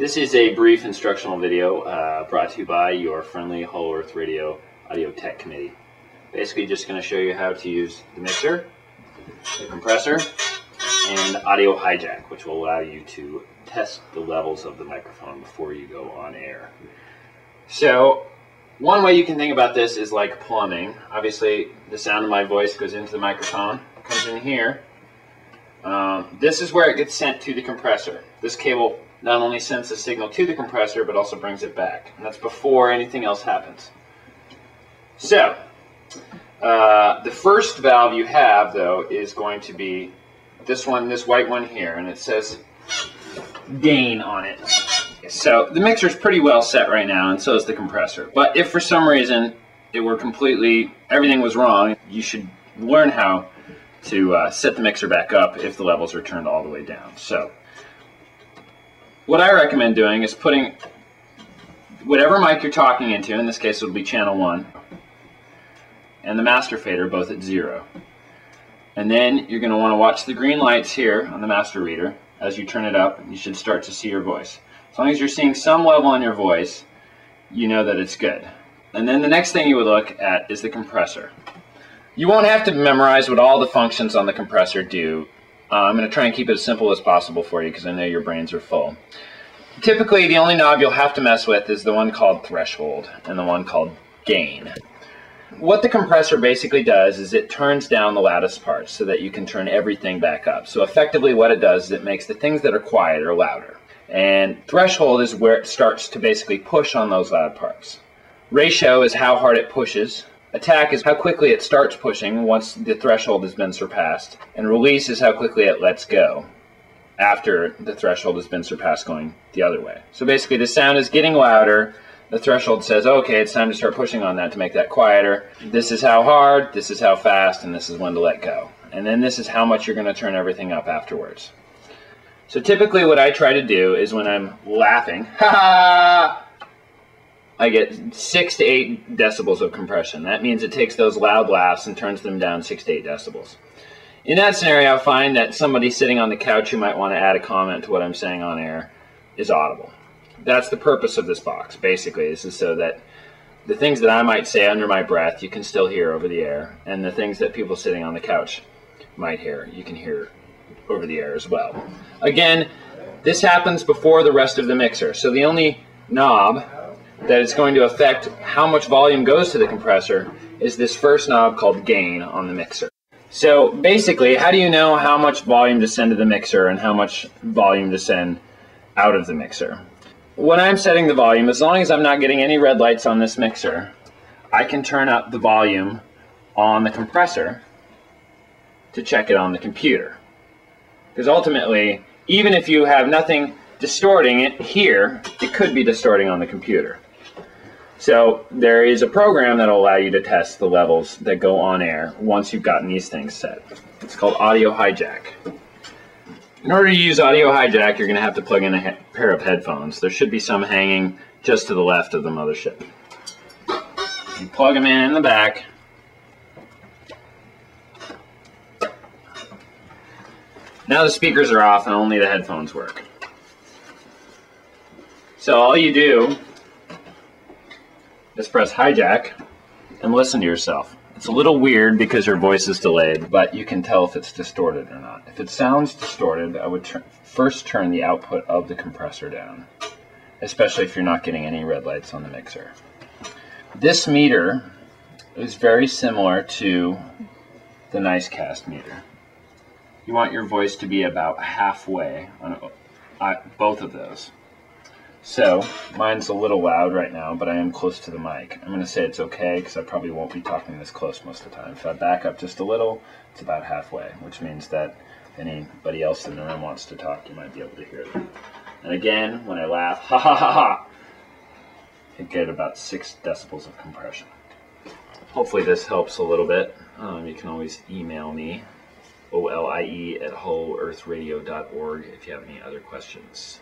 This is a brief instructional video brought to you by your friendly Whole Earth Radio Audio Tech Committee. Basically just going to show you how to use the mixer, the compressor, and audio hijack, which will allow you to test the levels of the microphone before you go on air. So one way you can think about this is like plumbing. Obviously the sound of my voice goes into the microphone, comes in here. This is where it gets sent to the compressor. This cable not only sends the signal to the compressor, but also brings it back. And that's before anything else happens. So, the first valve you have, though, is going to be this one, this white one here, and it says gain on it. So, the mixer's pretty well set right now, and so is the compressor. But if for some reason it were everything was wrong, you should learn how to set the mixer back up if the levels are turned all the way down. So, what I recommend doing is putting whatever mic you're talking into, in this case it will be channel 1, and the master fader both at 0. And then you're going to want to watch the green lights here on the master reader. As you turn it up, you should start to see your voice. As long as you're seeing some level in your voice, you know that it's good. And then the next thing you would look at is the compressor. You won't have to memorize what all the functions on the compressor do. I'm going to try and keep it as simple as possible for you because I know your brains are full. Typically, the only knob you'll have to mess with is the one called threshold and the one called gain. What the compressor basically does is it turns down the loudest parts so that you can turn everything back up. So effectively what it does is it makes the things that are quieter louder. And threshold is where it starts to basically push on those loud parts. Ratio is how hard it pushes. Attack is how quickly it starts pushing once the threshold has been surpassed. And release is how quickly it lets go after the threshold has been surpassed going the other way. So basically the sound is getting louder. The threshold says, okay, it's time to start pushing on that to make that quieter. This is how hard, this is how fast, and this is when to let go. And then this is how much you're going to turn everything up afterwards. So typically what I try to do is when I'm laughing, ha ha, I get 6 to 8 decibels of compression. That means it takes those loud laughs and turns them down 6 to 8 decibels. In that scenario, I find that somebody sitting on the couch who might want to add a comment to what I'm saying on air is audible. That's the purpose of this box, basically. This is so that the things that I might say under my breath, you can still hear over the air, and the things that people sitting on the couch might hear, you can hear over the air as well. Again, this happens before the rest of the mixer, so the only knob that it's going to affect how much volume goes to the compressor is this first knob called gain on the mixer. So basically, how do you know how much volume to send to the mixer and how much volume to send out of the mixer? When I'm setting the volume, as long as I'm not getting any red lights on this mixer, I can turn up the volume on the compressor to check it on the computer. Because ultimately, even if you have nothing distorting it here, it could be distorting on the computer. So there is a program that will allow you to test the levels that go on air once you've gotten these things set. It's called Audio Hijack. In order to use Audio Hijack, you're going to have to plug in a pair of headphones. There should be some hanging just to the left of the mothership. You plug them in the back. Now the speakers are off and only the headphones work. So all you do is press hijack and listen to yourself. It's a little weird because your voice is delayed, but you can tell if it's distorted or not. If it sounds distorted, I would first turn the output of the compressor down, especially if you're not getting any red lights on the mixer. This meter is very similar to the Nicecast meter. You want your voice to be about halfway on both of those. So, mine's a little loud right now, but I am close to the mic. I'm going to say it's okay because I probably won't be talking this close most of the time. If I back up just a little, it's about halfway, which means that if anybody else in the room wants to talk, you might be able to hear them. And again, when I laugh, ha ha ha ha, I get about 6 decibels of compression. Hopefully this helps a little bit. You can always email me, OLIE@wholeearthradio.org, if you have any other questions.